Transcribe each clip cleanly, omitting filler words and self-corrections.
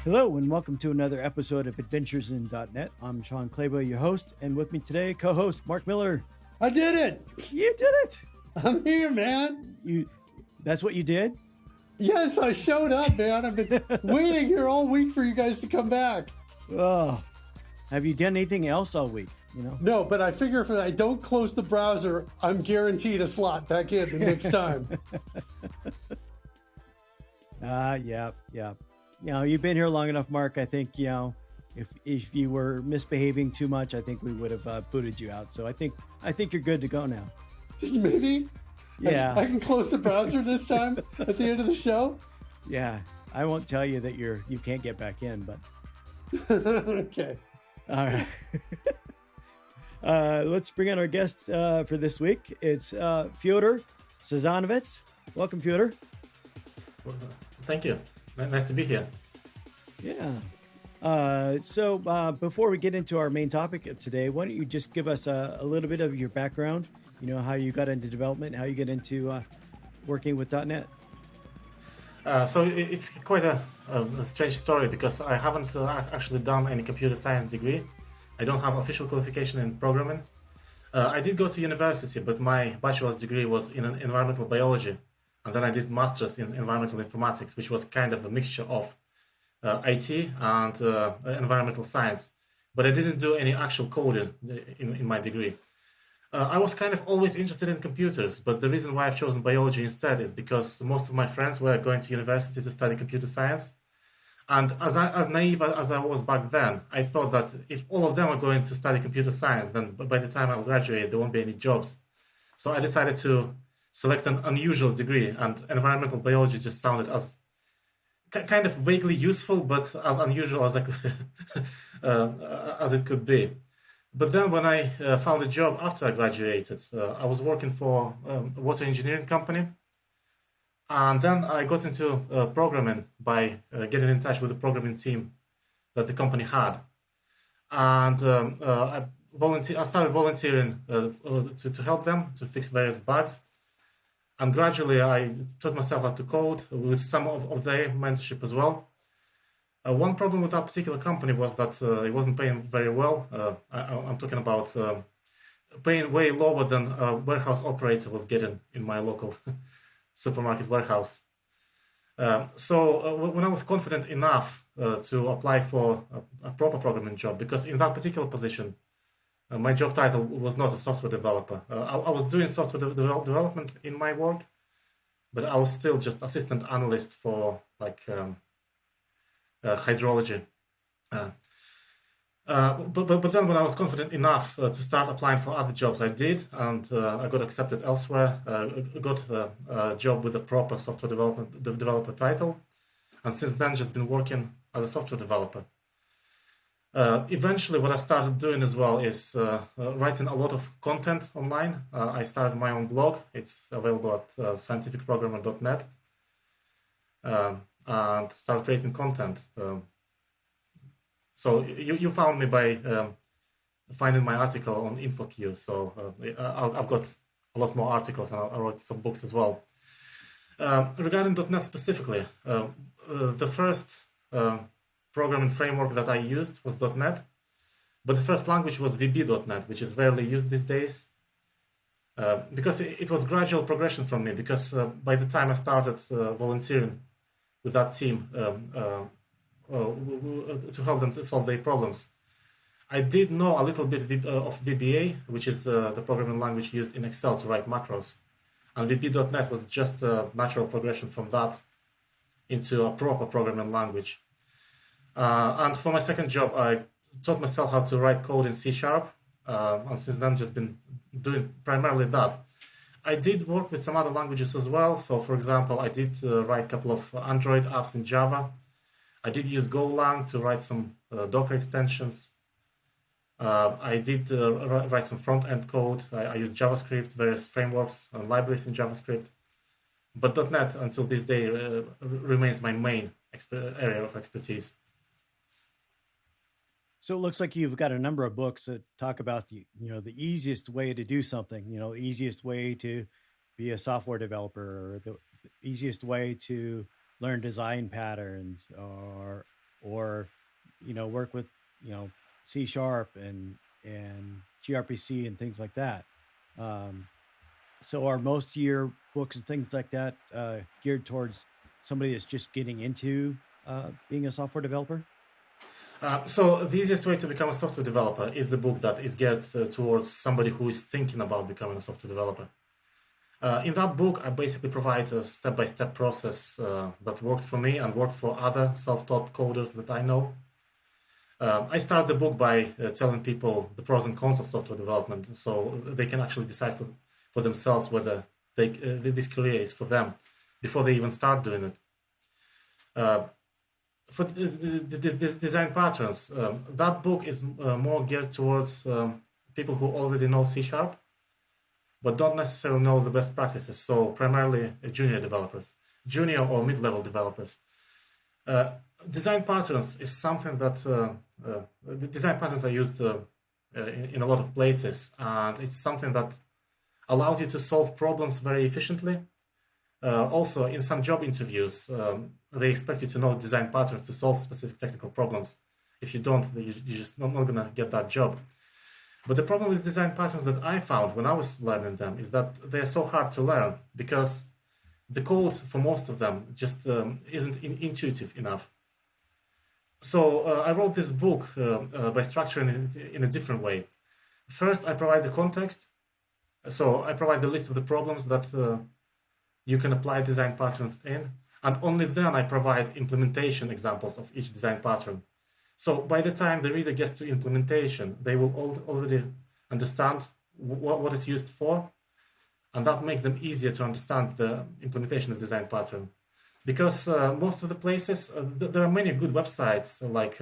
Hello, and welcome to another episode of Adventures in .NET. I'm Sean Clabo, your host, and with me today, co-host Mark Miller. I did it. You did it. I'm here, man. That's what you did? Yes, I showed up, man. I've been waiting here all week for you guys to come back. Oh, have you done anything else all week? No, but I figure if I don't close the browser, I'm guaranteed a slot back in the next time. Yeah. You've been here long enough, Mark. I think, if you were misbehaving too much, I think we would have booted you out. So I think you're good to go now. Maybe? Yeah. I can close the browser this time at the end of the show? Yeah. I won't tell you that you can't get back in, but okay. All right. Let's bring on our guest for this week. It's Fiodar Sazanavets. Welcome, Fiodar. Thank you. Nice to be here. Yeah. So before we get into our main topic of today, why don't you just give us a little bit of your background, how you got into development, how you get into working with .NET. So it's quite a strange story because I haven't actually done any computer science degree. I don't have official qualification in programming. I did go to university, but my bachelor's degree was in environmental biology. And then I did master's in environmental informatics, which was kind of a mixture of IT and environmental science. But I didn't do any actual coding in my degree. I was kind of always interested in computers, but the reason why I've chosen biology instead is because most of my friends were going to university to study computer science. And as naive as I was back then, I thought that if all of them are going to study computer science, then by the time I'll graduate, there won't be any jobs. So I decided to select an unusual degree, and environmental biology just sounded as kind of vaguely useful, but as unusual as I could, as it could be. But then when I found a job after I graduated, I was working for a water engineering company. And then I got into programming by getting in touch with the programming team that the company had. And I started volunteering to help them to fix various bugs. And gradually I taught myself how to code with some of their mentorship as well. One problem with that particular company was that it wasn't paying very well. I'm talking about paying way lower than a warehouse operator was getting in my local supermarket warehouse. So when I was confident enough to apply for a proper programming job, because in that particular position, my job title was not a software developer. I was doing software development in my work, but I was still just assistant analyst for hydrology. But then when I was confident enough to start applying for other jobs, I did, and I got accepted elsewhere. I got a job with a proper software developer title, and since then just been working as a software developer. Eventually, what I started doing as well is writing a lot of content online. I started my own blog. It's available at scientificprogrammer.net, and started creating content. So you found me by finding my article on InfoQ. So I've got a lot more articles, and I wrote some books as well. Regarding .NET specifically, the first programming framework that I used was .NET, but the first language was VB.NET, which is rarely used these days. Because it was gradual progression from me, because by the time I started volunteering with that team to help them to solve their problems, I did know a little bit of VBA, which is the programming language used in Excel to write macros. And VB.NET was just a natural progression from that into a proper programming language. And for my second job, I taught myself how to write code in C#, and since then just been doing primarily that. I did work with some other languages as well. So for example, I did write a couple of Android apps in Java. I did use Golang to write some Docker extensions. I did write some front-end code. I used JavaScript, various frameworks and libraries in JavaScript. But .NET until this day remains my main area of expertise. So it looks like you've got a number of books that talk about the easiest way to do something, the easiest way to be a software developer, or the easiest way to learn design patterns, or work with C sharp and gRPC and things like that. Um, so are most of your books and things like that geared towards somebody that's just getting into being a software developer? So the easiest way to become a software developer is the book that is geared towards somebody who is thinking about becoming a software developer. In that book, I basically provide a step-by-step process that worked for me and worked for other self-taught coders that I know. I start the book by telling people the pros and cons of software development, so they can actually decide for themselves whether this career is for them before they even start doing it. For the design patterns, that book is more geared towards people who already know C sharp, but don't necessarily know the best practices. So primarily junior developers, junior or mid-level developers. Design patterns is something that the design patterns are used in a lot of places, and it's something that allows you to solve problems very efficiently. Also, in some job interviews, they expect you to know design patterns to solve specific technical problems. If you don't, you're just not going to get that job. But the problem with design patterns that I found when I was learning them is that they're so hard to learn because the code for most of them just isn't intuitive enough. So I wrote this book by structuring it in a different way. First, I provide the context. So I provide the list of the problems that you can apply design patterns in, and only then I provide implementation examples of each design pattern. So by the time the reader gets to implementation, they will already understand what it's used for, and that makes them easier to understand the implementation of design pattern. Because most of the places, there are many good websites like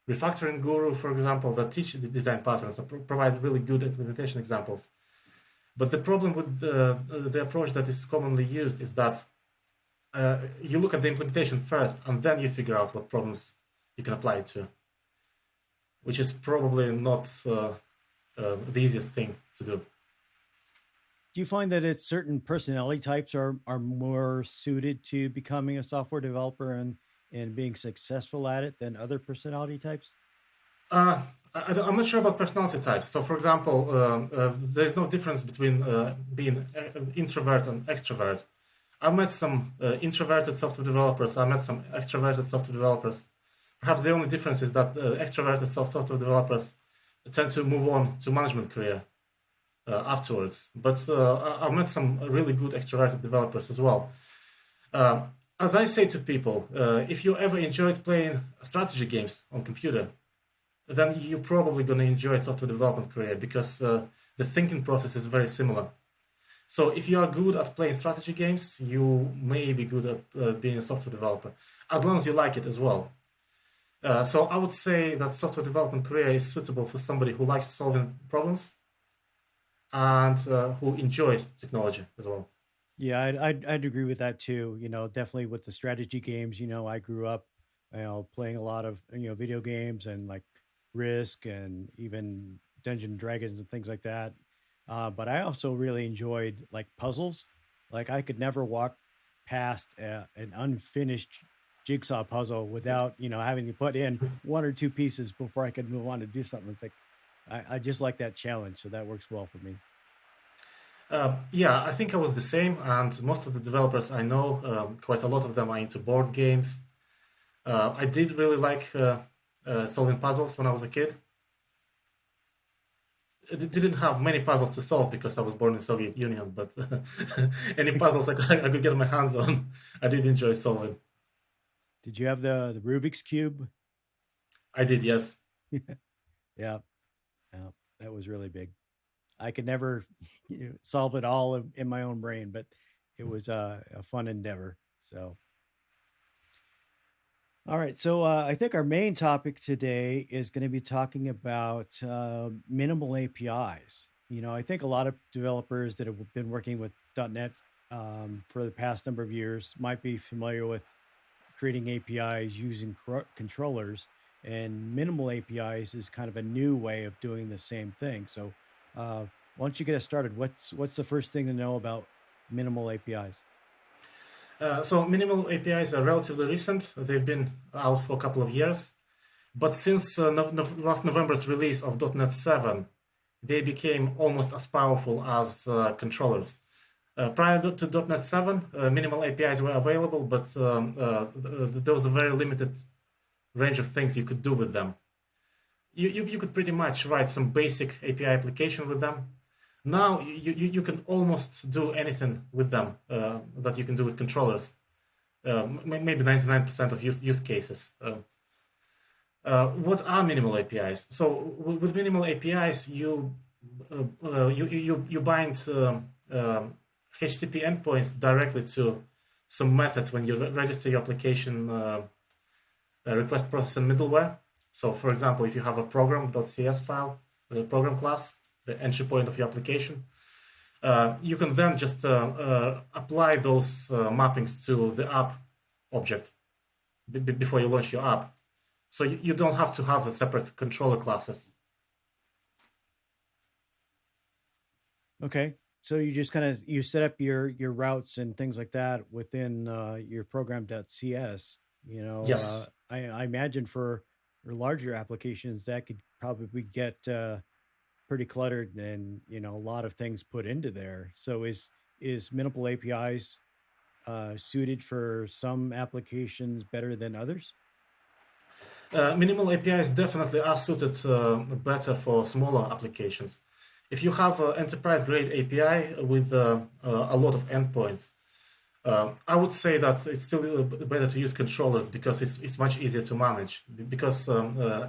Refactoring Guru, for example, that teach the design patterns and provide really good implementation examples. But the problem with the approach that is commonly used is that you look at the implementation first, and then you figure out what problems you can apply it to, which is probably not the easiest thing to do. Do you find that it's certain personality types are more suited to becoming a software developer and being successful at it than other personality types? I'm not sure about personality types. So, for example, there's no difference between being introvert and extrovert. I met some introverted software developers. I met some extroverted software developers. Perhaps the only difference is that extroverted software developers tend to move on to management career afterwards. But I've met some really good extroverted developers as well. As I say to people, if you ever enjoyed playing strategy games on computer, then you're probably going to enjoy software development career because the thinking process is very similar. So if you are good at playing strategy games, you may be good at being a software developer, as long as you like it as well. So I would say that software development career is suitable for somebody who likes solving problems and who enjoys technology as well. Yeah, I'd agree with that too. Definitely with the strategy games. I grew up, playing a lot of video games and like Risk and even Dungeons and Dragons and things like that. But I also really enjoyed like puzzles. Like I could never walk past an unfinished jigsaw puzzle without having to put in one or two pieces before I could move on to do something. It's like I just like that challenge, so that works well for me. Yeah, I think I was the same, and most of the developers I know, quite a lot of them are into board games. I did really like solving puzzles when I was a kid. I didn't have many puzzles to solve because I was born in Soviet Union, but any puzzles I could get my hands on, I did enjoy solving. Did you have the Rubik's cube? I did, yes. Yeah, yeah, that was really big. I could never solve it all in my own brain, but it was a fun endeavor. So, all right. So, I think our main topic today is going to be talking about minimal APIs. I think a lot of developers that have been working with .NET for the past number of years might be familiar with creating APIs using controllers, and minimal APIs is kind of a new way of doing the same thing. So, why don't you get us started? What's the first thing to know about minimal APIs? So minimal APIs are relatively recent. They've been out for a couple of years. But since last November's release of .NET 7, they became almost as powerful as controllers. Prior to .NET 7, minimal APIs were available, but there was a very limited range of things you could do with them. You could pretty much write some basic API application with them. Now you can almost do anything with them that you can do with controllers. Maybe 99% of use cases. What are minimal APIs? So with minimal APIs, you bind HTTP endpoints directly to some methods when you register your application request processing middleware. So, for example, if you have a program.cs file, the program class, the entry point of your application, you can then just apply those mappings to the app object before you launch your app. So you don't have to have the separate controller classes. Okay. So you just kind of you set up your routes and things like that within your program.cs. Yes. I imagine for larger applications that could probably get pretty cluttered and a lot of things put into there. So is minimal APIs suited for some applications better than others? Minimal APIs definitely are suited better for smaller applications. If you have an enterprise-grade API with a lot of endpoints, I would say that it's still better to use controllers because it's much easier to manage, because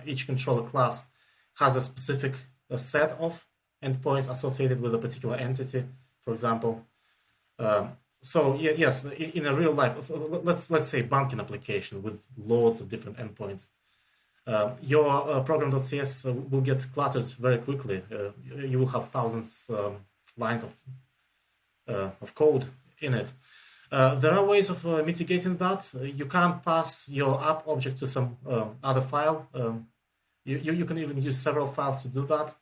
each controller class has a specific set of endpoints associated with a particular entity, for example. So yes, in a real life, let's say banking application with loads of different endpoints, your program.cs will get cluttered very quickly. You will have thousands lines of code in it. There are ways of mitigating that. You can pass your app object to some other file. You can even use several files to do that.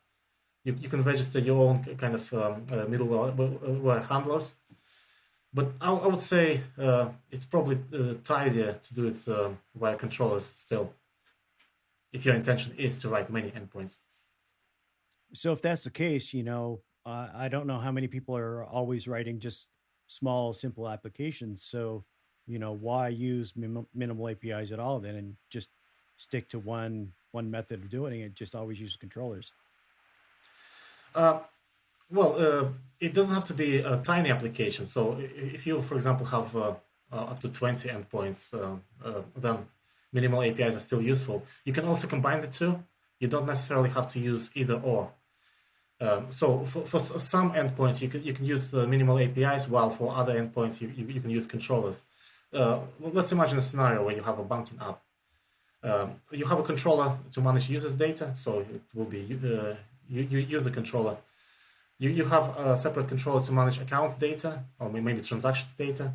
You can register your own kind of middleware handlers. But I would say it's probably tidier to do it via controllers still, if your intention is to write many endpoints. So if that's the case, I don't know how many people are always writing just small, simple applications. So, why use minimal APIs at all then, and just stick to one method of doing it? Just always use controllers. Well, it doesn't have to be a tiny application. So if you, for example, have up to 20 endpoints, then minimal APIs are still useful. You can also combine the two. You don't necessarily have to use either or. So for some endpoints, you can use minimal APIs, while for other endpoints, you can use controllers. Let's imagine a scenario where you have a banking app. You have a controller to manage users' data, so it will be you use a controller. You have a separate controller to manage accounts data, or maybe transactions data.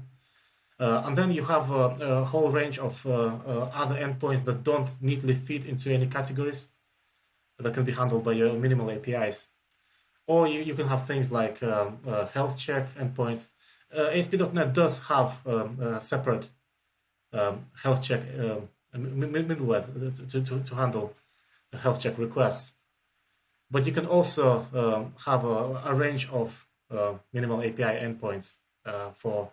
And then you have a whole range of other endpoints that don't neatly fit into any categories that can be handled by your minimal APIs. Or you can have things like health check endpoints. ASP.NET does have a separate health check middleware to handle health check requests. But you can also have a range of minimal API endpoints for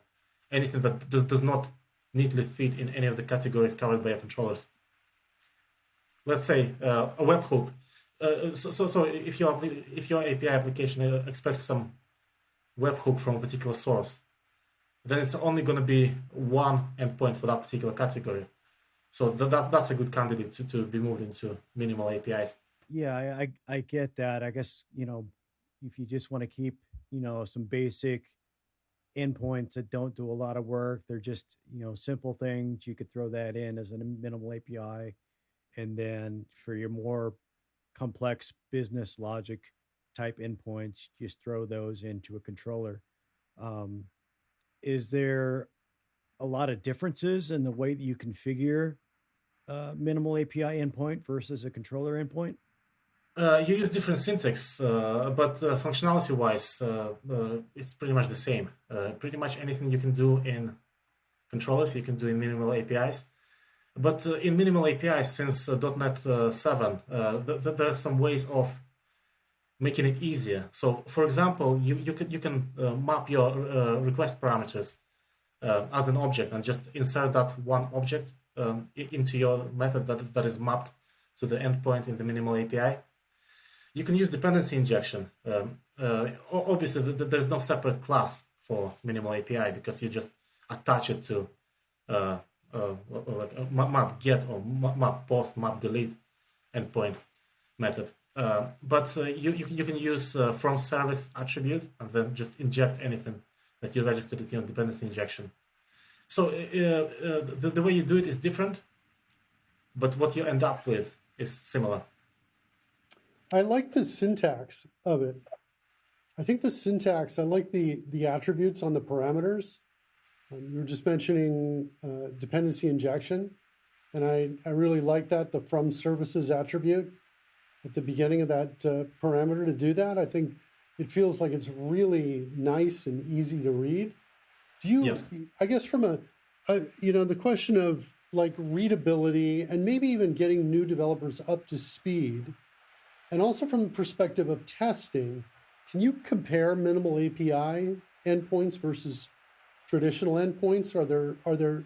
anything that does not neatly fit in any of the categories covered by your controllers. Let's say a webhook. So if your API application expects some webhook from a particular source, then it's only going to be one endpoint for that particular category. So that's a good candidate to be moved into minimal APIs. Yeah, I get that. I guess, if you just want to keep, some basic endpoints that don't do a lot of work, they're just, simple things, you could throw that in as a minimal API. And then for your more complex business logic type endpoints, just throw those into a controller. Is there a lot of differences in the way that you configure minimal API endpoint versus a controller endpoint? You use different syntax, but functionality-wise, it's pretty much the same. Pretty much anything you can do in controllers you can do in minimal APIs. But in minimal APIs, since .NET 7, there are some ways of making it easier. So, for example, you can map your request parameters as an object and just insert that one object into your method that is mapped to the endpoint in the minimal API. You can use dependency injection. Obviously, there's no separate class for minimal API because you just attach it to like a map get or map post, map delete endpoint method. But you can use from service attribute and then just inject anything that you registered in your dependency injection. So the way you do it is different, but what you end up with is similar. I like the syntax of it. I think the syntax, I like the attributes on the parameters. You were just mentioning dependency injection, and I really like that, the from services attribute at the beginning of that parameter to do that. I think it feels like it's really nice and easy to read. Do you, Yes. I guess from the question of like readability and maybe even getting new developers up to speed, and also from the perspective of testing, can you compare minimal API endpoints versus traditional endpoints? Are there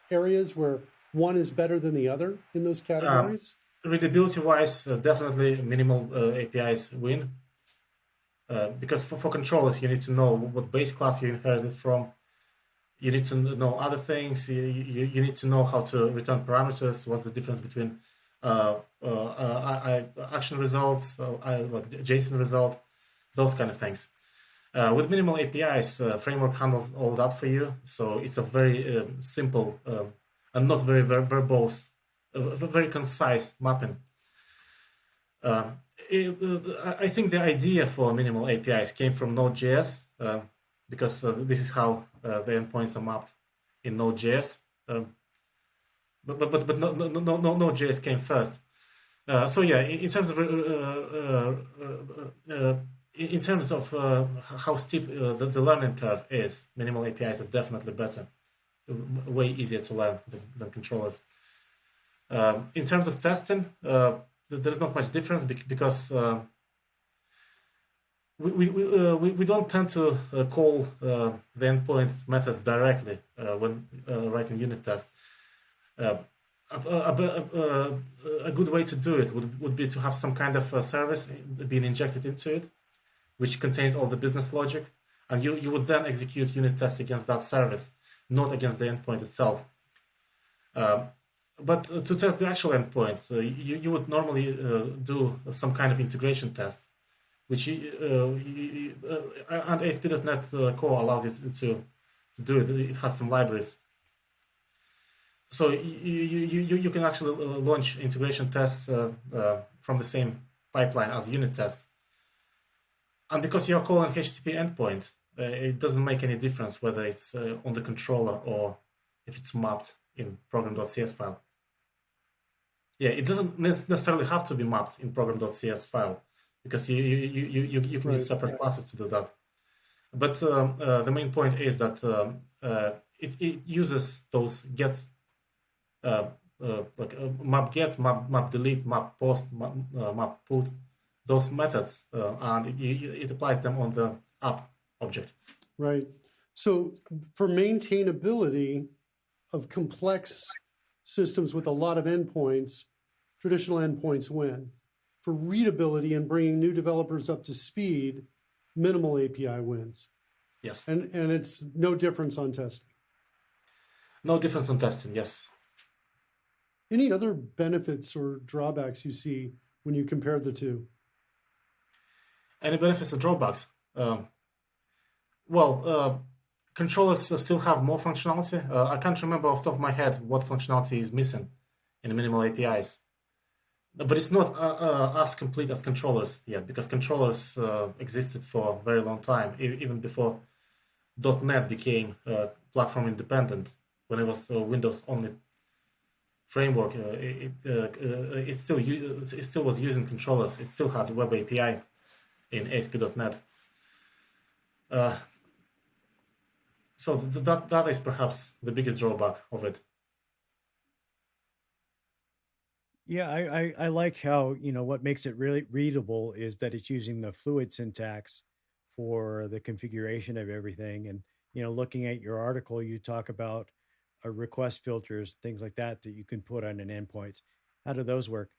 areas where one is better than the other in those categories? Readability-wise, definitely minimal APIs win. Because for controllers, you need to know what base class you inherited from. You need to know other things. You need to know how to return parameters. What's the difference between action results, like JSON result, those kind of things. With minimal APIs, framework handles all that for you. So it's a very simple and not very verbose, very concise mapping. I think the idea for minimal APIs came from Node.js because this is how the endpoints are mapped in Node.js. But Node.js came first. So yeah, in terms of how steep the learning curve is, minimal APIs are definitely better, way easier to learn than controllers. In terms of testing, there's not much difference because we don't tend to call the endpoint methods directly when writing unit tests. A good way to do it would be to have some kind of service being injected into it, which contains all the business logic, and you would then execute unit tests against that service, not against the endpoint itself. But to test the actual endpoint, you would normally do some kind of integration test, which and ASP.NET Core allows it to do it. It has some libraries. So you can actually launch integration tests from the same pipeline as unit tests. And because you're calling HTTP endpoint, it doesn't make any difference whether it's on the controller or if it's mapped in program.cs file. Yeah, it doesn't necessarily have to be mapped in program.cs file because you can use separate classes to do that. But the main point is that it uses those get, like map get, map delete, map post, map put, those methods, and it applies them on the app object. Right. So for maintainability of complex systems with a lot of endpoints, traditional endpoints win. For readability and bringing new developers up to speed, minimal API wins. Yes. And it's no difference on testing. No difference on testing, yes. Any other benefits or drawbacks you see when you compare the two? Any benefits or drawbacks? Controllers still have more functionality. I can't remember off the top of my head what functionality is missing in minimal APIs. But it's not as complete as controllers yet, because controllers existed for a very long time, even before .NET became platform independent. When it was Windows-only framework, it still was using controllers. It still had web API in ASP.NET. So that is perhaps the biggest drawback of it. Yeah, I like how, what makes it really readable is that it's using the fluid syntax for the configuration of everything. And, looking at your article, you talk about request filters, things like that, that you can put on an endpoint. How do those work?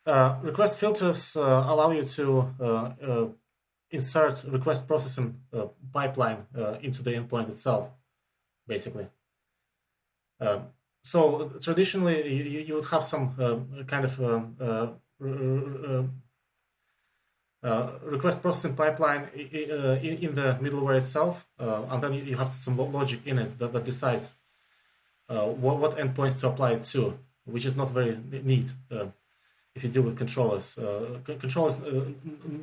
Request filters allow you to insert request processing pipeline into the endpoint itself, basically. So traditionally, you would have some kind of request processing pipeline in the middleware itself, and then you have some logic in it that decides what endpoints to apply it to, which is not very neat if you deal with controllers. Controllers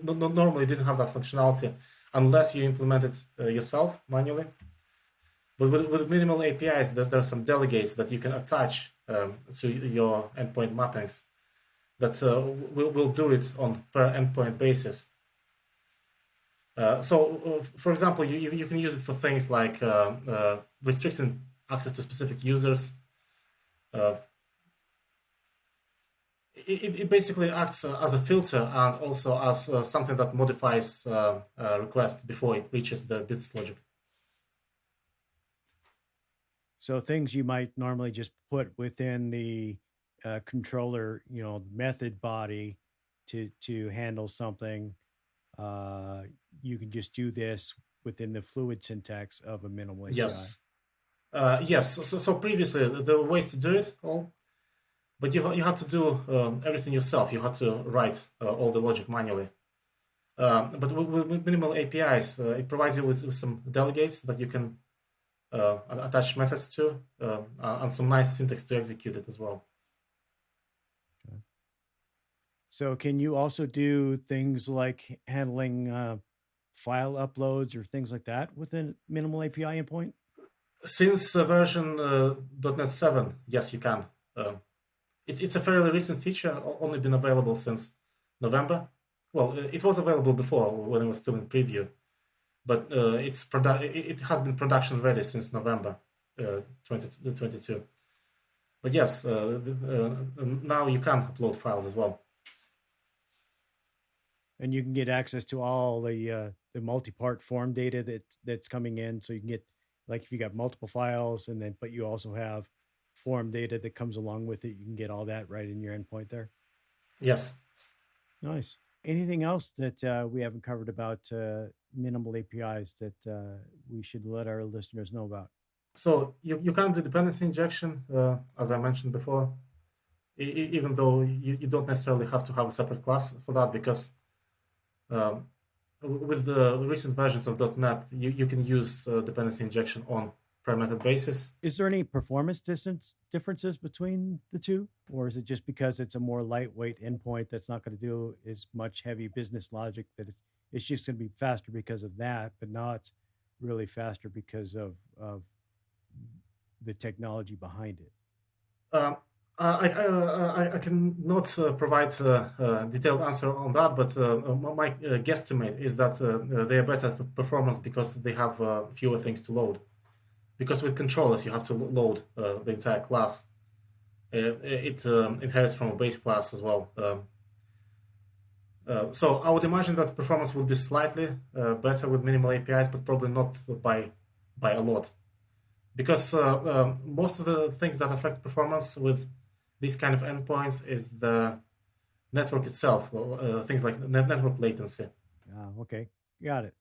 normally didn't have that functionality unless you implement it yourself manually. But with minimal APIs, there are some delegates that you can attach to your endpoint mappings that will do it on per endpoint basis. For example, you can use it for things like restricting access to specific users. It basically acts as a filter and also as something that modifies a request before it reaches the business logic. So things you might normally just put within the controller, method body to handle something. You can just do this within the fluid syntax of a minimal API. Yes. So previously there were ways to do it all, but you had to do everything yourself. You had to write all the logic manually. But with minimal APIs, it provides you with some delegates that you can attach methods to, and some nice syntax to execute it as well. Okay. So can you also do things like handling file uploads or things like that with a minimal API endpoint? Since version .NET 7, yes, you can. It's a fairly recent feature, only been available since November. Well, it was available before when it was still in preview, but it has been production ready since November 2022. But yes, now you can upload files as well. And you can get access to all the multi-part form data that's coming in. So you can get, like, if you got multiple files, but you also have form data that comes along with it, you can get all that right in your endpoint there. Yes. Nice. Anything else that we haven't covered about minimal APIs that we should let our listeners know about? So you can do dependency injection, as I mentioned before, even though you don't necessarily have to have a separate class for that, because with the recent versions of .NET, you can use dependency injection on per method basis. Is there any performance differences between the two? Or is it just because it's a more lightweight endpoint that's not going to do as much heavy business logic that it's just going to be faster because of that, but not really faster because of the technology behind it? I cannot provide a detailed answer on that, but my guesstimate is that they are better for performance because they have fewer things to load. Because with controllers, you have to load the entire class. It inherits from a base class as well. So I would imagine that performance would be slightly better with minimal APIs, but probably not by a lot. Because most of the things that affect performance with these kind of endpoints is the network itself, things like network latency. Okay, got it.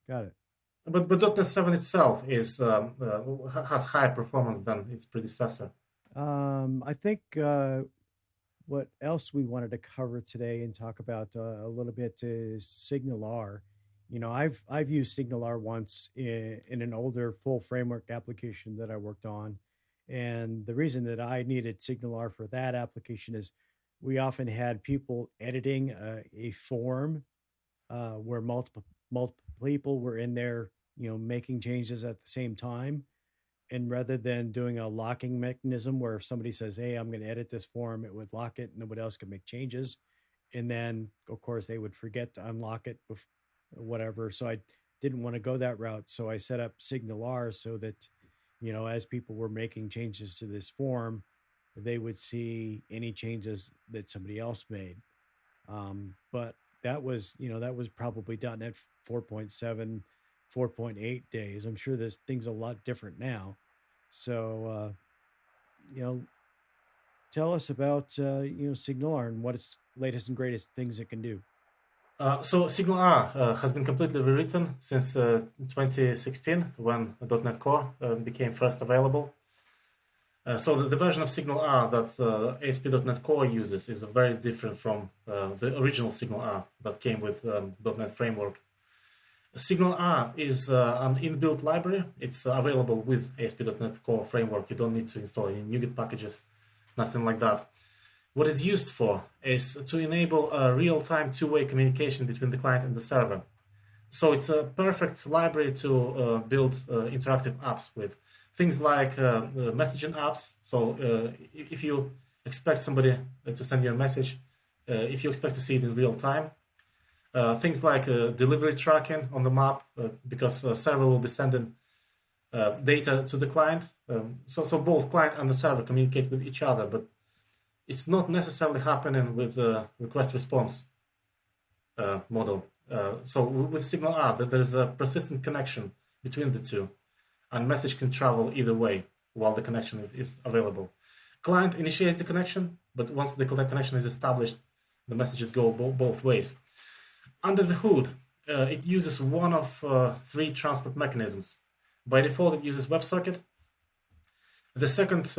But .NET 7 itself has higher performance than its predecessor. I think what else we wanted to cover today and talk about a little bit is SignalR. I've used SignalR once in an older full framework application that I worked on, and the reason that I needed SignalR for that application is we often had people editing a form where multiple people were in there, making changes at the same time. And rather than doing a locking mechanism where if somebody says, "Hey, I'm going to edit this form," it would lock it, and nobody else could make changes. And then, of course, they would forget to unlock it, whatever. So I didn't want to go that route. So I set up SignalR so that, as people were making changes to this form, they would see any changes that somebody else made. But that was probably .NET 4.7, 4.8 days. I'm sure this thing's a lot different now. So, you know, tell us about SignalR and what its latest and greatest things it can do. So SignalR has been completely rewritten since 2016 when .NET Core became first available. So the version of SignalR that ASP.NET Core uses is very different from the original SignalR that came with .NET Framework. SignalR is an inbuilt library. It's available with ASP.NET Core Framework. You don't need to install any NuGet packages, nothing like that. What it's used for is to enable a real-time two-way communication between the client and the server. So it's a perfect library to build interactive apps with. Things like messaging apps. So if you expect somebody to send you a message, if you expect to see it in real time, things like delivery tracking on the map, because the server will be sending data to the client. So both client and the server communicate with each other, but it's not necessarily happening with the request response model. So with SignalR, there is a persistent connection between the two, and message can travel either way while the connection is available. Client initiates the connection, but once the connection is established, the messages go both ways. Under the hood, it uses one of 3 transport mechanisms. By default, it uses WebSocket. The second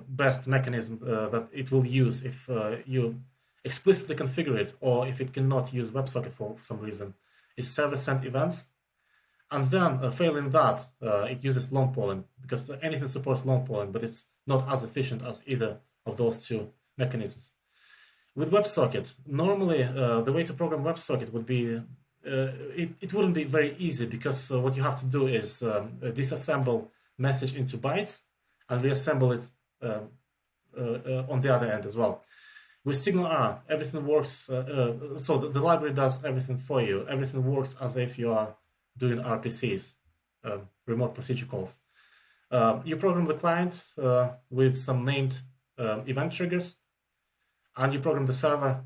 best mechanism that it will use if you explicitly configure it, or if it cannot use WebSocket for some reason, is server-sent events. And then, failing that, it uses long polling, because anything supports long polling, but it's not as efficient as either of those 2 mechanisms. With WebSocket, normally the way to program WebSocket would be, it wouldn't be very easy, because what you have to do is disassemble message into bytes and reassemble it on the other end as well. With SignalR, everything works, so the library does everything for you. Everything works as if you are doing RPCs, remote procedure calls. You program the client with some named event triggers, and you program the server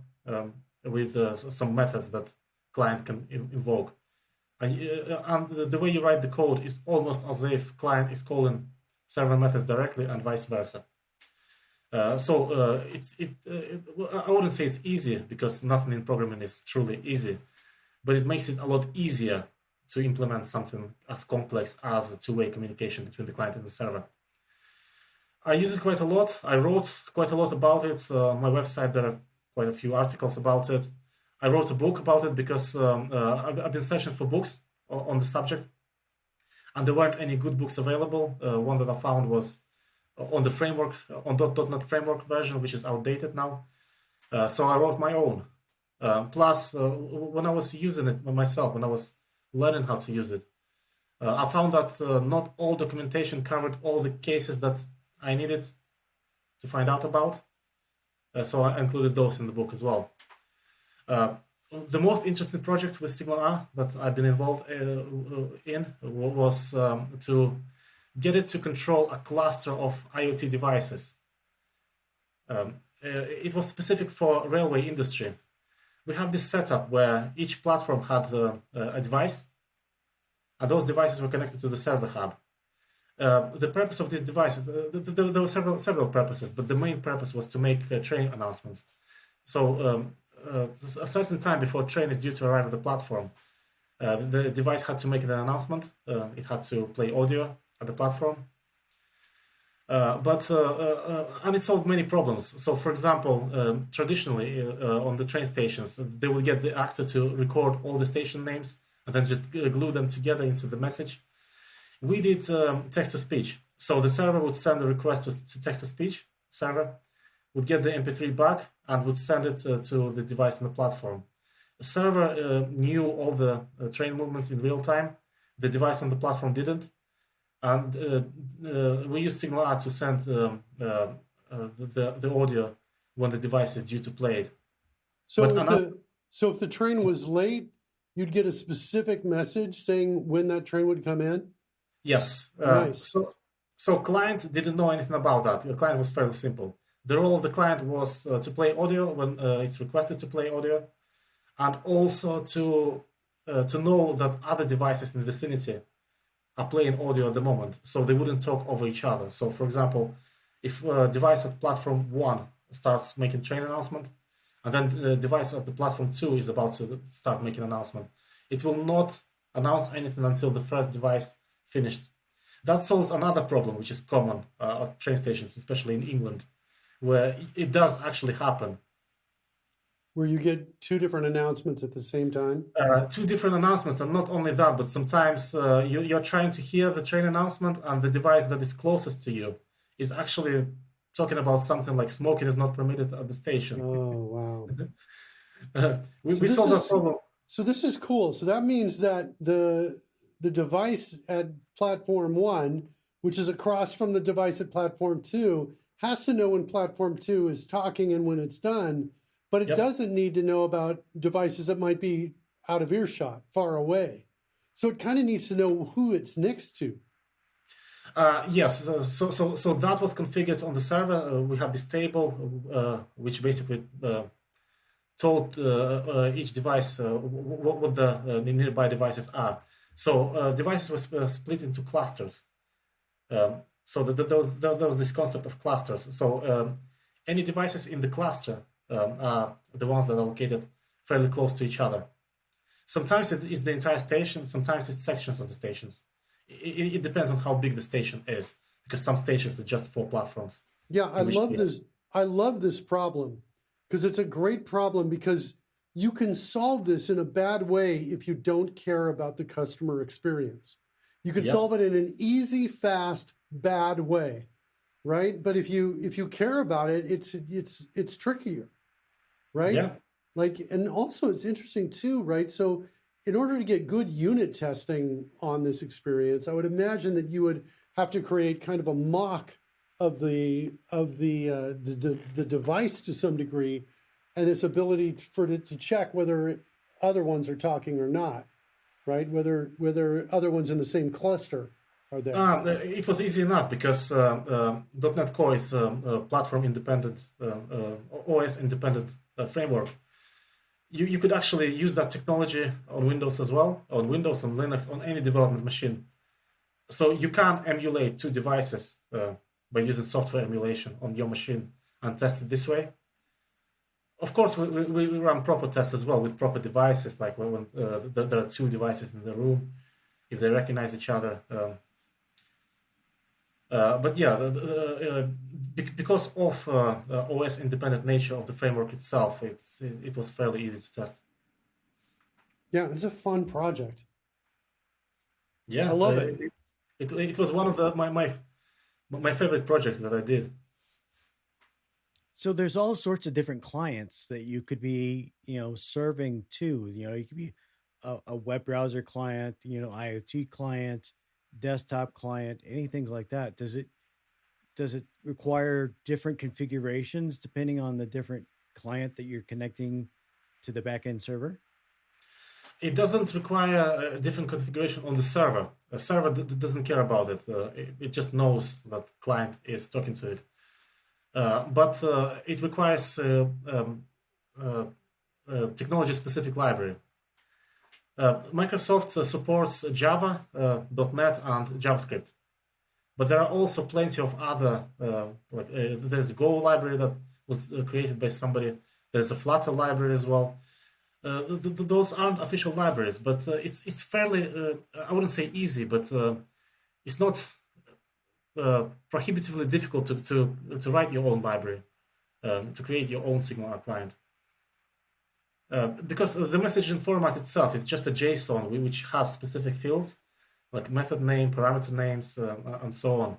with some methods that client can invoke. And the way you write the code is almost as if client is calling server methods directly and vice versa. I wouldn't say it's easy, because nothing in programming is truly easy, but it makes it a lot easier to implement something as complex as a two-way communication between the client and the server. I use it quite a lot. I wrote quite a lot about it. On my website, there are quite a few articles about it. I wrote a book about it because I've been searching for books on the subject, and there weren't any good books available. One that I found was on the framework, on .NET Framework version, which is outdated now. So I wrote my own. Plus, when I was using it myself, when I was learning how to use it, I found that not all documentation covered all the cases that I needed to find out about. So I included those in the book as well. The most interesting project with SignalR that I've been involved in was to get it to control a cluster of IoT devices. It was specific for railway industry. We have this setup where each platform had a device, and those devices were connected to the server hub. The purpose of these devices, there were several purposes, but the main purpose was to make train announcements. So a certain time before train is due to arrive at the platform, the device had to make an announcement. It had to play audio at the platform. And it solved many problems. So, for example, traditionally on the train stations, they will get the actor to record all the station names and then just glue them together into the message. We did text-to-speech. So the server would send a request to text-to-speech server, would get the MP3 back, and would send it to the device on the platform. The server knew all the train movements in real time. The device on the platform didn't. And we use SignalR to send the audio when the device is due to play it. So if the train was late, you'd get a specific message saying when that train would come in? Yes. Nice. So client didn't know anything about that. The client was fairly simple. The role of the client was to play audio when it's requested to play audio, and also to know that other devices in the vicinity are playing audio at the moment, so they wouldn't talk over each other. So, for example, if a device at platform 1 starts making train announcement, and then the device at the platform 2 is about to start making announcement, it will not announce anything until the first device finished. That solves another problem, which is common at train stations, especially in England, where it does actually happen. Where you get two different announcements at the same time? Two different announcements, and not only that, but sometimes you're trying to hear the train announcement, and the device that is closest to you is actually talking about something like smoking is not permitted at the station. Oh, wow. We So this solved that is problem. so this is cool. So that means that the device at platform 1, which is across from the device at platform 2, has to know when platform 2 is talking and when it's done, but it Yes. doesn't need to know about devices that might be out of earshot, far away. So it kind of needs to know who it's next to. Yes, so that was configured on the server. We had this table which basically told each device what the nearby devices are. So devices were split into clusters. So there was this concept of clusters. So any devices in the cluster are the ones that are located fairly close to each other. Sometimes it is the entire station, sometimes it's sections of the stations. It depends on how big the station is, because some stations are just 4 platforms. Yeah, I In which love case- this. I love this problem because it's a great problem because you can solve this in a bad way if you don't care about the customer experience. You can Yep. solve it in an easy, fast, bad way, right? But if you care about it, it's trickier, right? Yeah. Like, and also it's interesting too, right? So in order to get good unit testing on this experience, I would imagine that you would have to create kind of a mock of the device to some degree, and this ability for it to check whether other ones are talking or not, right? Whether other ones in the same cluster are there. It was easy enough because .NET Core is a platform independent, OS independent framework. You could actually use that technology on Windows as well, on Windows, on Linux, on any development machine. So you can emulate 2 devices by using software emulation on your machine and test it this way. Of course, we run proper tests as well with proper devices, like when there are 2 devices in the room, if they recognize each other. But yeah, because of OS independent nature of the framework itself, it was fairly easy to test. Yeah, it's a fun project. Yeah, I love it. It was one of my favorite projects that I did. So there's all sorts of different clients that you could be, serving to. You could be a web browser client, IoT client, desktop client, anything like that. Does it require different configurations depending on the different client that you're connecting to the backend server? It doesn't require a different configuration on the server. A server doesn't care about it. It just knows that client is talking to it. But it requires technology-specific library. Microsoft supports Java, .NET, and JavaScript. But there are also plenty of other, there's a Go library that was created by somebody. There's a Flutter library as well. Those aren't official libraries, but it's fairly, I wouldn't say easy, but it's not prohibitively difficult to write your own library, to create your own SignalR client. Because the messaging format itself is just a JSON which has specific fields like method name, parameter names, and so on.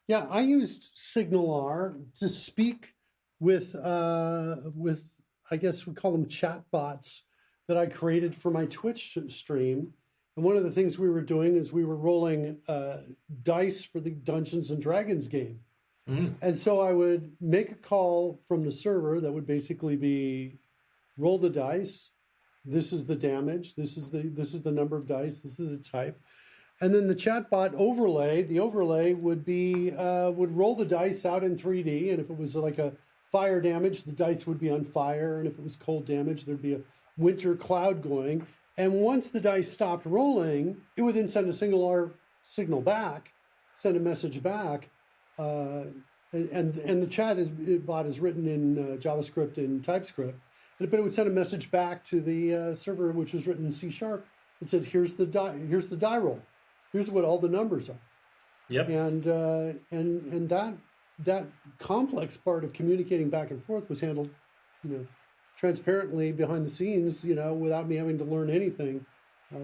Yeah, I used SignalR to speak with I guess we call them chat bots that I created for my Twitch stream. And one of the things we were doing is we were rolling dice for the Dungeons and Dragons game. Mm. And so I would make a call from the server that would basically be roll the dice. This is the damage. This is the number of dice. This is the type. And then the chatbot overlay, the overlay would be would roll the dice out in 3D, and if it was like a fire damage, the dice would be on fire, and if it was cold damage, there'd be a winter cloud going. And once the dice stopped rolling, it would then send a SignalR signal back, send a message back, and the bot is written in JavaScript and TypeScript, but it would send a message back to the server, which was written in C#. It said, "Here's the die roll. Here's what all the numbers are." Yep. And that complex part of communicating back and forth was handled, transparently behind the scenes, without me having to learn anything,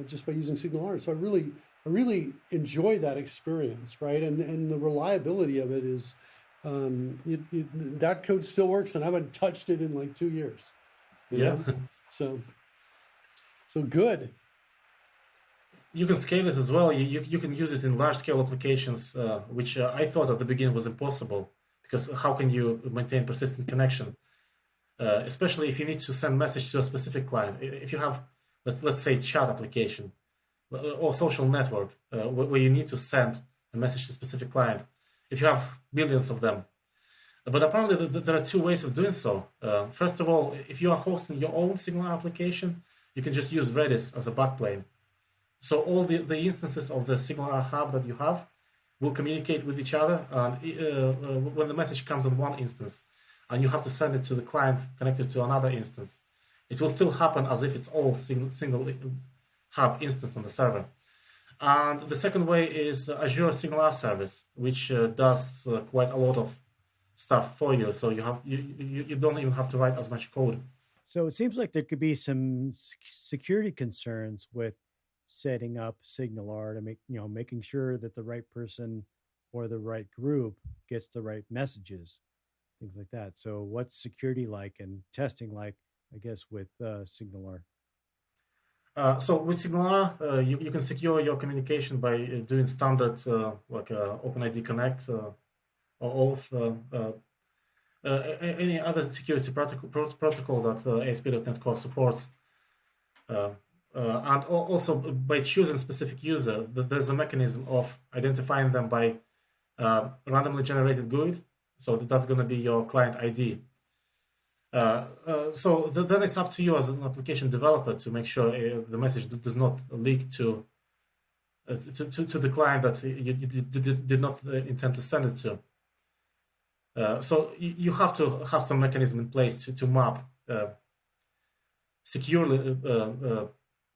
just by using SignalR. So I really enjoy that experience, right? And the reliability of it is, that code still works, and I haven't touched it in like 2 years. Yeah. So good. You can scale it as well. You can use it in large-scale applications, which I thought at the beginning was impossible, because how can you maintain persistent connection? Especially if you need to send message to a specific client. If you have, let's say, chat application or social network where you need to send a message to a specific client, if you have millions of them. But apparently there are two ways of doing so. First of all, if you are hosting your own SignalR application, you can just use Redis as a backplane. So all the instances of the SignalR hub that you have will communicate with each other. And when the message comes on one instance, and you have to send it to the client connected to another instance, it will still happen as if it's all single hub instance on the server. And the second way is Azure SignalR service, which does quite a lot of stuff for you. So you don't even have to write as much code. So it seems like there could be some security concerns with setting up SignalR to making sure that the right person or the right group gets the right messages, things like that. So what's security like and testing like, I guess, with SignalR? So with SignalR, you can secure your communication by doing standard like OpenID Connect or Auth, any other security protocol that ASP.NET Core supports. And also by choosing specific user, there's a mechanism of identifying them by randomly generated GUID. So that's going to be your client ID. So then it's up to you as an application developer to make sure the message does not leak to the client that you did not intend to send it to. So you have to have some mechanism in place to map securely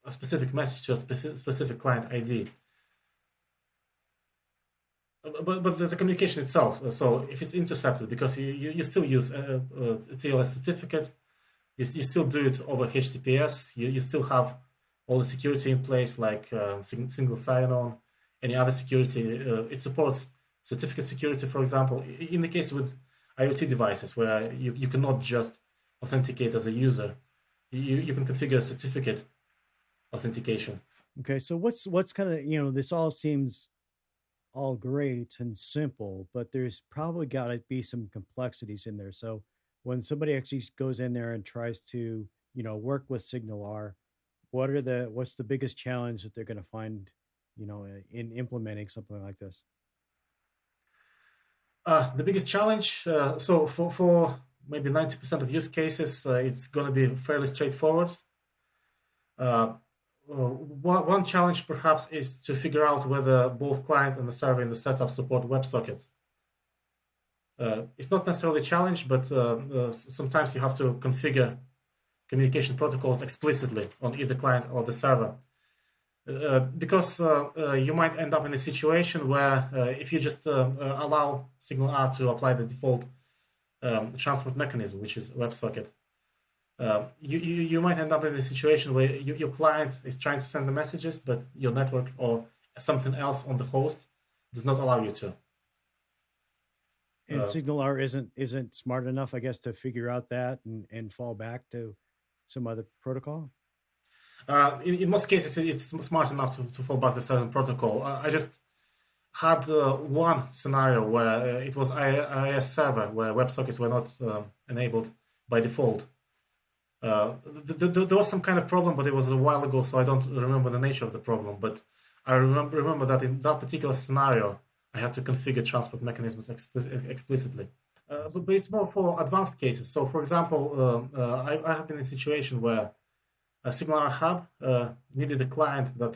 a specific message to a specific client ID. But the communication itself, so if it's intercepted, because you still use a TLS certificate, you still do it over HTTPS, you still have all the security in place, like single sign-on, any other security. It supports certificate security, for example, in the case with IoT devices, where you cannot just authenticate as a user. You can configure certificate authentication. Okay, so what's kind of, this all seems all great and simple, but there's probably got to be some complexities in there. So when somebody actually goes in there and tries to, work with SignalR, what's the biggest challenge that they're going to find, in implementing something like this? The biggest challenge, so for maybe 90% of use cases, it's going to be fairly straightforward. One challenge perhaps is to figure out whether both client and the server in the setup support WebSockets. It's not necessarily a challenge, but sometimes you have to configure communication protocols explicitly on either client or the server. Because you might end up in a situation where if you just allow SignalR to apply the default transport mechanism, which is WebSocket, you might end up in a situation where your client is trying to send the messages, but your network or something else on the host does not allow you to. And SignalR isn't smart enough, I guess, to figure out that and fall back to some other protocol. In most cases, it's smart enough to fall back to a certain protocol. I just had one scenario where it was IIS server where WebSockets were not enabled by default. There was some kind of problem, but it was a while ago, so I don't remember the nature of the problem. But I remember that in that particular scenario, I had to configure transport mechanisms explicitly. But it's more for advanced cases. So, for example, I have been in a situation where a SignalR hub needed a client that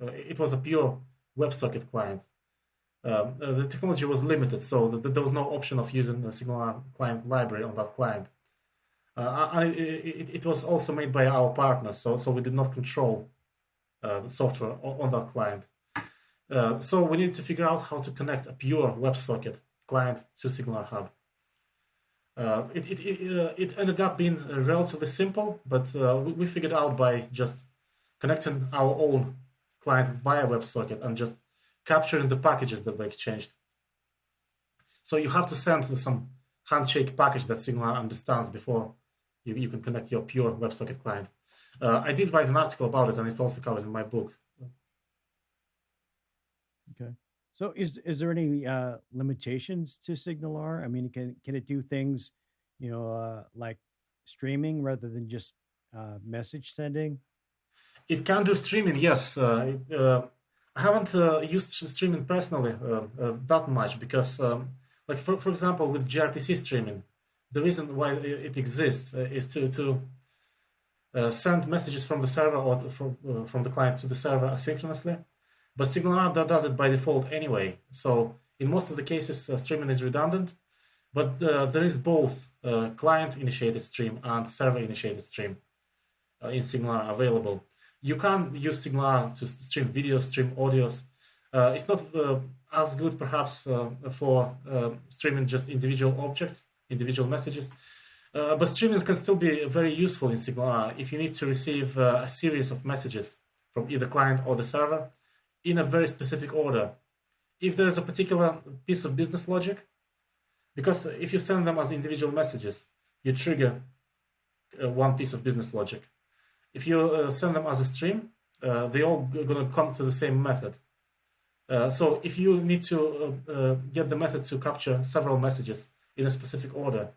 it was a pure WebSocket client. The technology was limited, so there was no option of using the SignalR client library on that client. And it was also made by our partners, so we did not control the software on that client. So we needed to figure out how to connect a pure WebSocket client to SignalR Hub. It ended up being relatively simple, but we figured out by just connecting our own client via WebSocket and just capturing the packages that were exchanged. So you have to send some handshake package that SignalR understands before you can connect your pure WebSocket client. I did write an article about it, and it's also covered in my book. Okay. So is there any limitations to SignalR? I mean, can it do things, like streaming rather than just message sending? It can do streaming, yes. I haven't used streaming personally that much because, like for example, with gRPC streaming, the reason why it exists is to send messages from the server or from the client to the server asynchronously. But SignalR does it by default anyway. So in most of the cases, streaming is redundant, but there is both client-initiated stream and server-initiated stream in SignalR available. You can use SignalR to stream videos, stream audios. It's not as good perhaps for streaming just individual objects, individual messages, but streaming can still be very useful in SignalR if you need to receive a series of messages from either client or the server in a very specific order. If there's a particular piece of business logic, because if you send them as individual messages, you trigger one piece of business logic. If you send them as a stream, they all going to come to the same method. So if you need to get the method to capture several messages in a specific order,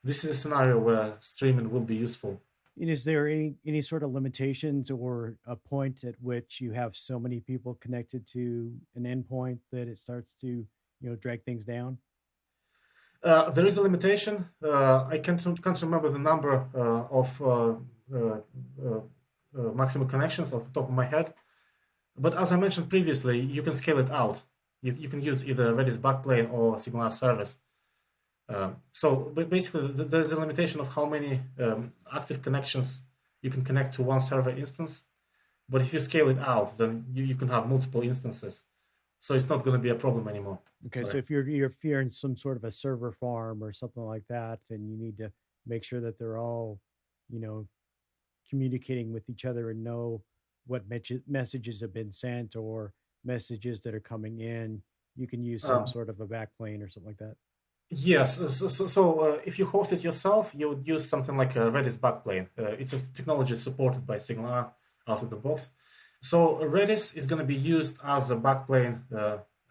this is a scenario where streaming will be useful. And is there any sort of limitations or a point at which you have so many people connected to an endpoint that it starts to drag things down? There is a limitation. I can't remember the number of maximum connections off the top of my head. But as I mentioned previously, you can scale it out. You can use either Redis backplane or SignalR service. So basically, there's a limitation of how many active connections you can connect to one server instance. But if you scale it out, then you can have multiple instances. So it's not going to be a problem anymore. Okay, Sorry. so if you're in some sort of a server farm or something like that, then you need to make sure that they're all, communicating with each other and know what messages have been sent or messages that are coming in. You can use some sort of a backplane or something like that. Yes, so if you host it yourself, you would use something like a Redis backplane. It's a technology supported by SignalR out of the box. So Redis is going to be used as a backplane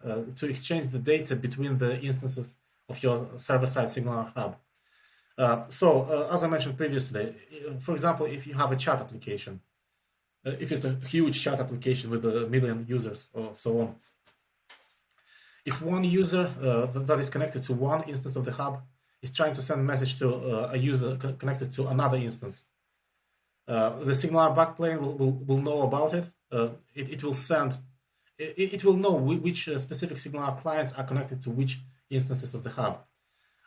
to exchange the data between the instances of your server-side SignalR hub. So as I mentioned previously, for example, if you have a chat application, if it's a huge chat application with 1 million users or so on, if one user that is connected to one instance of the hub is trying to send a message to a user connected to another instance, the SignalR backplane will know about it. It will send. It will know which specific SignalR clients are connected to which instances of the hub,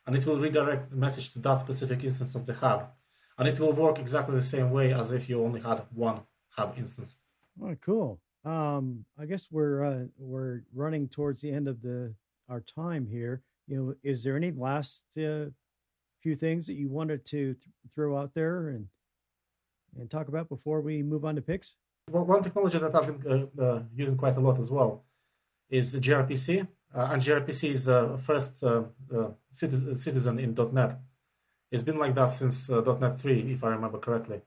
and it will redirect the message to that specific instance of the hub, and it will work exactly the same way as if you only had one hub instance. Oh, cool. I guess we're running towards the end of our time here. Is there any last few things that you wanted to throw out there and talk about before we move on to picks? Well, one technology that I've been using quite a lot as well is gRPC, and gRPC is the first citizen in .NET. It's been like that since .NET 3, if I remember correctly.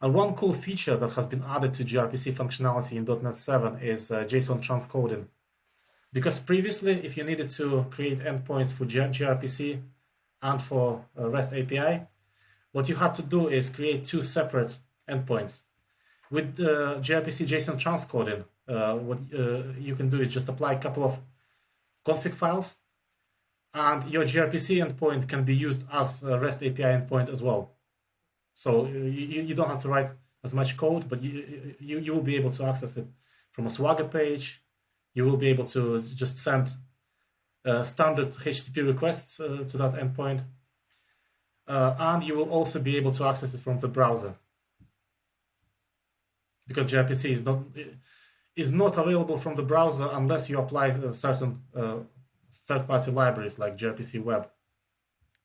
And one cool feature that has been added to gRPC functionality in .NET 7 is JSON transcoding. Because previously, if you needed to create endpoints for gRPC and for REST API, what you had to do is create two separate endpoints. With gRPC JSON transcoding, what you can do is just apply a couple of config files, and your gRPC endpoint can be used as a REST API endpoint as well. So you don't have to write as much code, but you will be able to access it from a Swagger page. You will be able to just send standard HTTP requests to that endpoint. And you will also be able to access it from the browser, because gRPC is not available from the browser unless you apply certain third-party libraries like gRPC Web.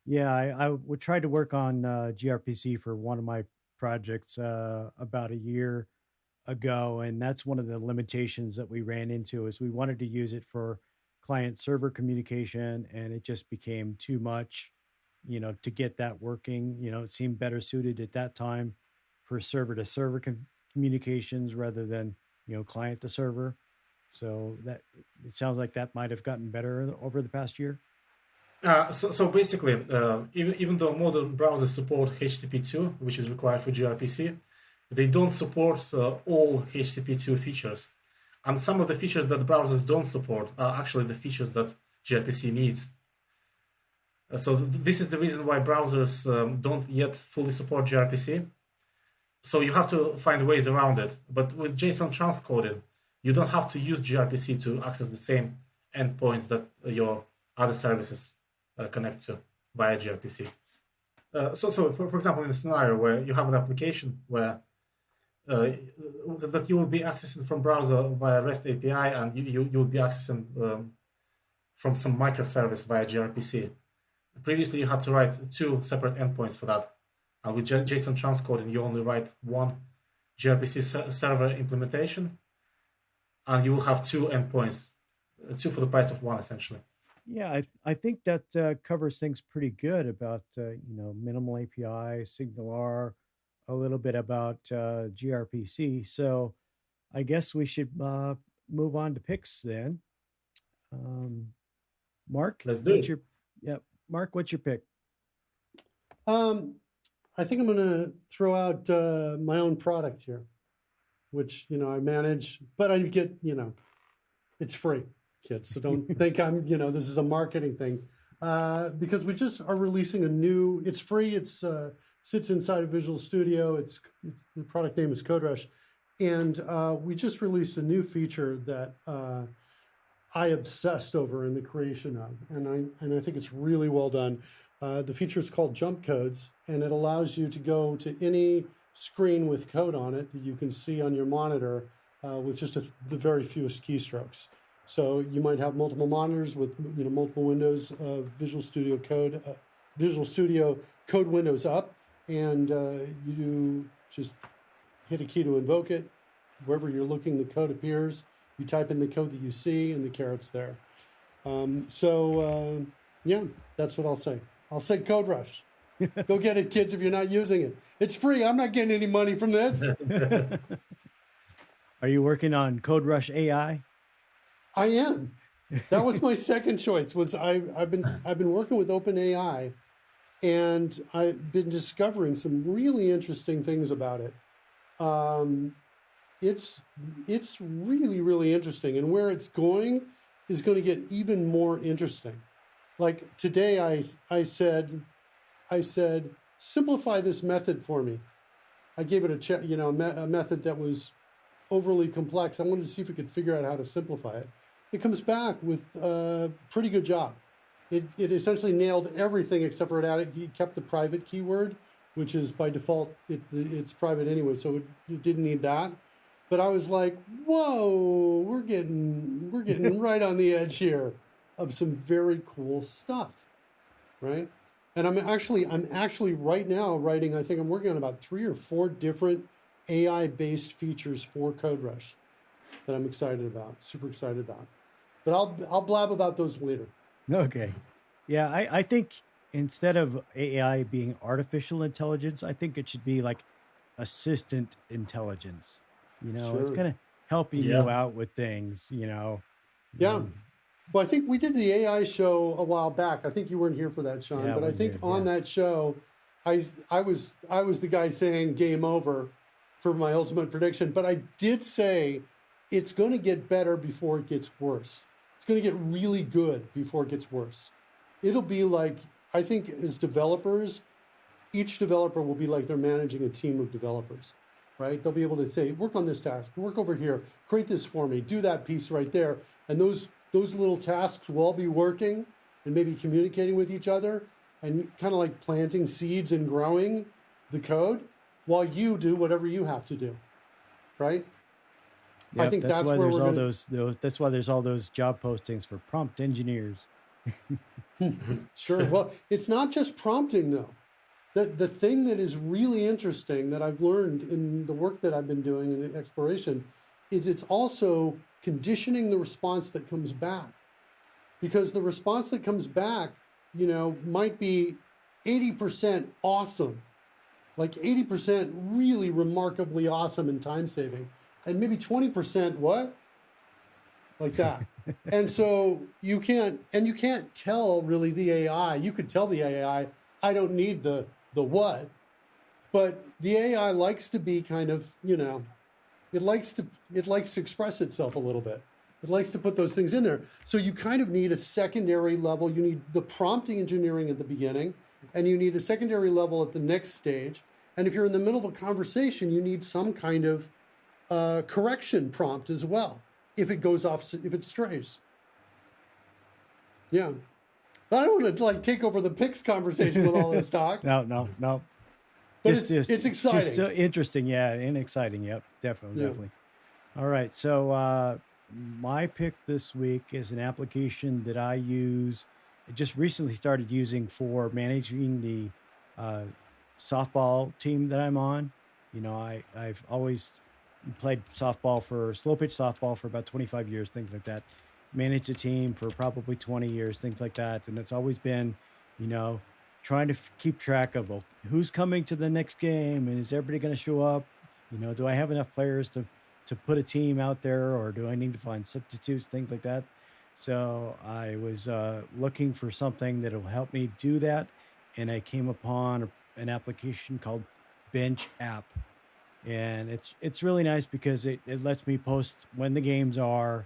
Yeah, I would try to work on gRPC for one of my projects about a year ago, and that's one of the limitations that we ran into is we wanted to use it for client server communication, and it just became too much, to get that working. It seemed better suited at that time for server to server communications rather than client to server. So that it sounds like that might have gotten better over the past year. So basically, even though modern browsers support HTTP2, which is required for gRPC, they don't support all HTTP2 features. And some of the features that browsers don't support are actually the features that gRPC needs. So this is the reason why browsers don't yet fully support gRPC. So you have to find ways around it. But with JSON transcoding, you don't have to use gRPC to access the same endpoints that your other services connect to via gRPC. So for example, in a scenario where you have an application where that you will be accessing from browser via REST API, and you will be accessing from some microservice via gRPC. Previously, you had to write two separate endpoints for that. And with JSON transcoding, you only write one gRPC server implementation, and you will have two endpoints, two for the price of one, essentially. Yeah, I think that covers things pretty good about minimal API, SignalR, a little bit about gRPC. So I guess we should move on to picks then. Mark, Let's do it. Mark, what's your pick? I think I'm going to throw out my own product here, which I manage, but I get it's free, kids. So don't think I'm this is a marketing thing, because we just are releasing a new. It's free. It's sits inside of Visual Studio. The product name is CodeRush, and we just released a new feature that I obsessed over in the creation of, and I think it's really well done. The feature is called Jump Codes, and it allows you to go to any screen with code on it that you can see on your monitor with just the very fewest keystrokes. So you might have multiple monitors with multiple windows of Visual Studio Code windows up, and you just hit a key to invoke it. Wherever you're looking, the code appears. You type in the code that you see, and the carrot's there. Yeah, that's what I'll say. I'll say CodeRush. Go get it, kids, if you're not using it. It's free. I'm not getting any money from this. Are you working on CodeRush AI? I am. That was my second choice. I've been working with OpenAI, and I've been discovering some really interesting things about it. It's really, really interesting, and where it's going is going to get even more interesting. Like today, I said, simplify this method for me. I gave it a method that was overly complex. I wanted to see if it could figure out how to simplify it. It comes back with a pretty good job. It essentially nailed everything except for it kept the private keyword, which is by default, it's private anyway, so it didn't need that. But I was like, whoa, we're getting right on the edge here of some very cool stuff, right? And I'm actually right now writing, I think I'm working on about 3 or 4 different AI-based features for CodeRush that I'm excited about, super excited about. But I'll blab about those later. Okay. Yeah, I think instead of AI being artificial intelligence, I think it should be like assistant intelligence. It's Sure. kind of helping you out with things, Yeah. Well, I think we did the AI show a while back. I think you weren't here for that, Sean, Yeah, but I we think did, on yeah. that show, I was the guy saying game over for my ultimate prediction, but I did say it's going to get better before it gets worse. It's going to get really good before it gets worse. It'll be like, I think as developers, each developer will be like they're managing a team of developers, right? They'll be able to say, work on this task, work over here, create this for me, do that piece right there. And those little tasks will all be working and maybe communicating with each other and kind of like planting seeds and growing the code while you do whatever you have to do, right? Yep, I think that's that's why where there's we're all going those that's why there's all those job postings for prompt engineers. to. Sure. Well, it's not just prompting though. The thing that is really interesting that I've learned in the work that I've been doing in the exploration is it's also conditioning the response that comes back. Because the response that comes back, might be 80% awesome, like 80% really remarkably awesome and time saving, and maybe 20% what? Like that. And so you can't tell really the AI. You could tell the AI, I don't need the what, but the AI likes to be kind of, it likes to express itself a little bit. It likes to put those things in there. So you kind of need a secondary level. You need the prompting engineering at the beginning, and you need a secondary level at the next stage. And if you're in the middle of a conversation, you need some kind of correction prompt as well, if it goes off, if it strays. Yeah. But I don't want to like take over the picks conversation with all this talk. No. But Just it's exciting. Just so interesting, yeah, and exciting. Yep, definitely. All right, so my pick this week is an application that I use. I just recently started using for managing the softball team that I'm on. I've always played slow pitch softball for about 25 years, things like that. Managed a team for probably 20 years, things like that, and it's always been, trying to keep track of who's coming to the next game and is everybody going to show up? Do I have enough players to put a team out there, or do I need to find substitutes, things like that? So I was looking for something that will help me do that, and I came upon an application called Bench App, and it's really nice because it lets me post when the games are,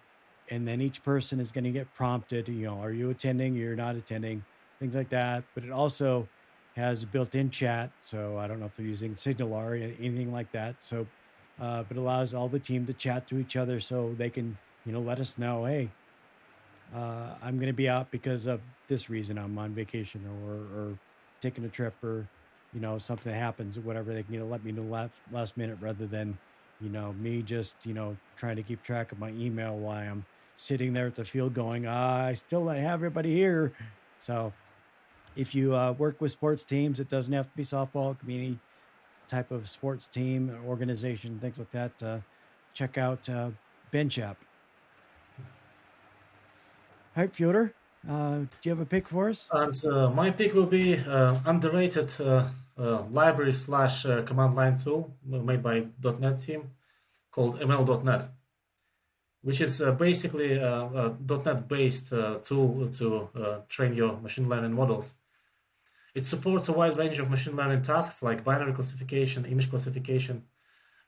and then each person is going to get prompted, are you attending, you're not attending, things like that. But it also has a built-in chat, so I don't know if they're using SignalR or anything like that. So but allows all the team to chat to each other, so they can let us know, hey, I'm going to be out because of this reason, I'm on vacation or taking a trip, or something happens or whatever. They can let me know last minute, rather than me just trying to keep track of my email while I'm sitting there at the field going, I still don't have everybody here. So if you work with sports teams, it doesn't have to be softball, it can be any type of sports team, organization, things like that. Check out Bench App. All right, Fyodor, do you have a pick for us? And my pick will be underrated library slash command line tool made by .NET team called ML.NET, which is basically a .NET based tool to train your machine learning models. It supports a wide range of machine learning tasks like binary classification, image classification.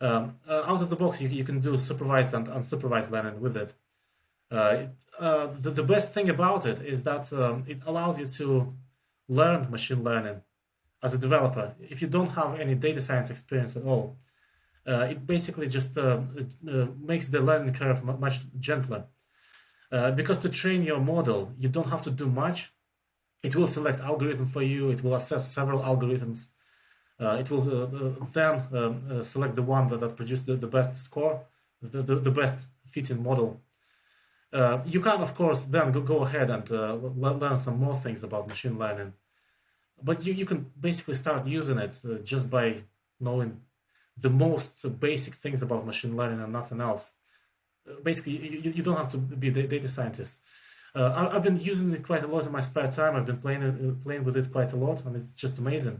Out of the box, you can do supervised and unsupervised learning with it. The best thing about it is that it allows you to learn machine learning as a developer. If you don't have any data science experience at all, it basically just makes the learning curve much gentler. Because to train your model, you don't have to do much. It will select algorithm for you. It will assess several algorithms. It will then select the one that produced the best score, the best fitting model. You can, of course, then go ahead and learn some more things about machine learning. But you can basically start using it just by knowing the most basic things about machine learning and nothing else. Basically, you don't have to be a data scientist. I've been using it quite a lot in my spare time. I've been playing with it quite a lot, and it's just amazing.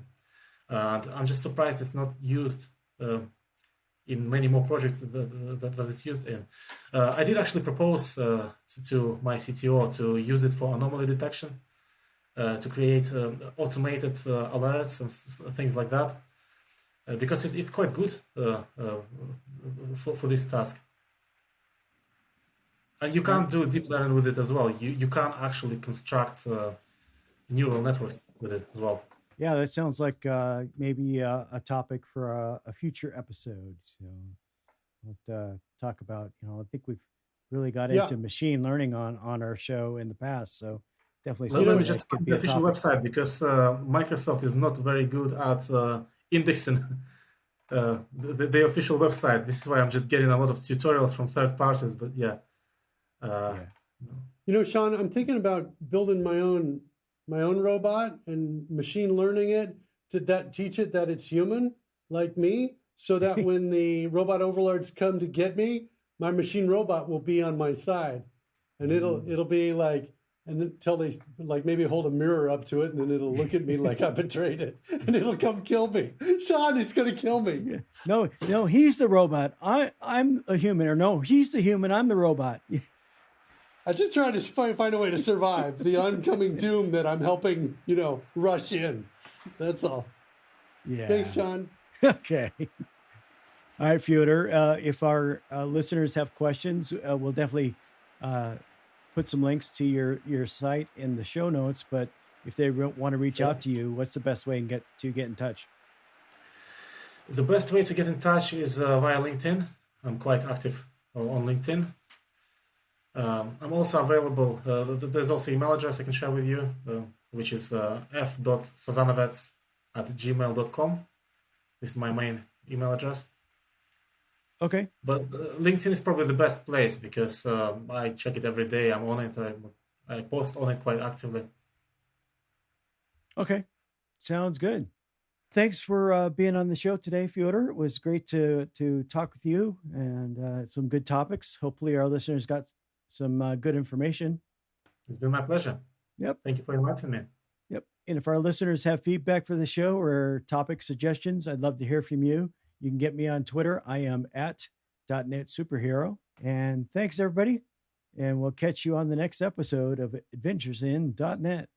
I'm just surprised it's not used in many more projects that it's used in. I did actually propose to my CTO to use it for anomaly detection. to create automated alerts and things like that, because it's quite good for this task. And you can't do deep learning with it as well. You can't actually construct neural networks with it as well. Yeah, that sounds like maybe a topic for a future episode. So we'll talk about, I think we've really got Yeah. into machine learning on our show in the past. So definitely Let something me that just could find be the a official topic. website, because Microsoft is not very good at indexing the official website. This is why I'm just getting a lot of tutorials from third parties. But yeah. Sean, I'm thinking about building my own robot and machine learning it to teach it that it's human like me, so that when the robot overlords come to get me, my machine robot will be on my side, and it'll be like, and until they like maybe hold a mirror up to it, and then it'll look at me like I betrayed it, and it'll come kill me. Sean, it's gonna kill me. No, he's the robot. I'm a human, or no, he's the human. I'm the robot. I'm just trying to find a way to survive the oncoming doom that I'm helping, rush in. That's all. Yeah. Thanks, Sean. Okay. All right, Fiodar. If our listeners have questions, we'll definitely put some links to your site in the show notes. But if they want to reach out to you, what's the best way to get in touch? The best way to get in touch is via LinkedIn. I'm quite active on LinkedIn. I'm also available. There's also email address I can share with you, which is f.sazanavets@gmail.com. This is my main email address. Okay. But LinkedIn is probably the best place, because I check it every day. I'm on it. I post on it quite actively. Okay. Sounds good. Thanks for being on the show today, Fiodar. It was great to talk with you, and some good topics. Hopefully our listeners got some good information. It's been my pleasure. Yep. Thank you for inviting me. Yep. And if our listeners have feedback for the show or topic suggestions, I'd love to hear from you. You can get me on Twitter. I am at .NET Superhero. And thanks, everybody. And we'll catch you on the next episode of Adventures in .NET.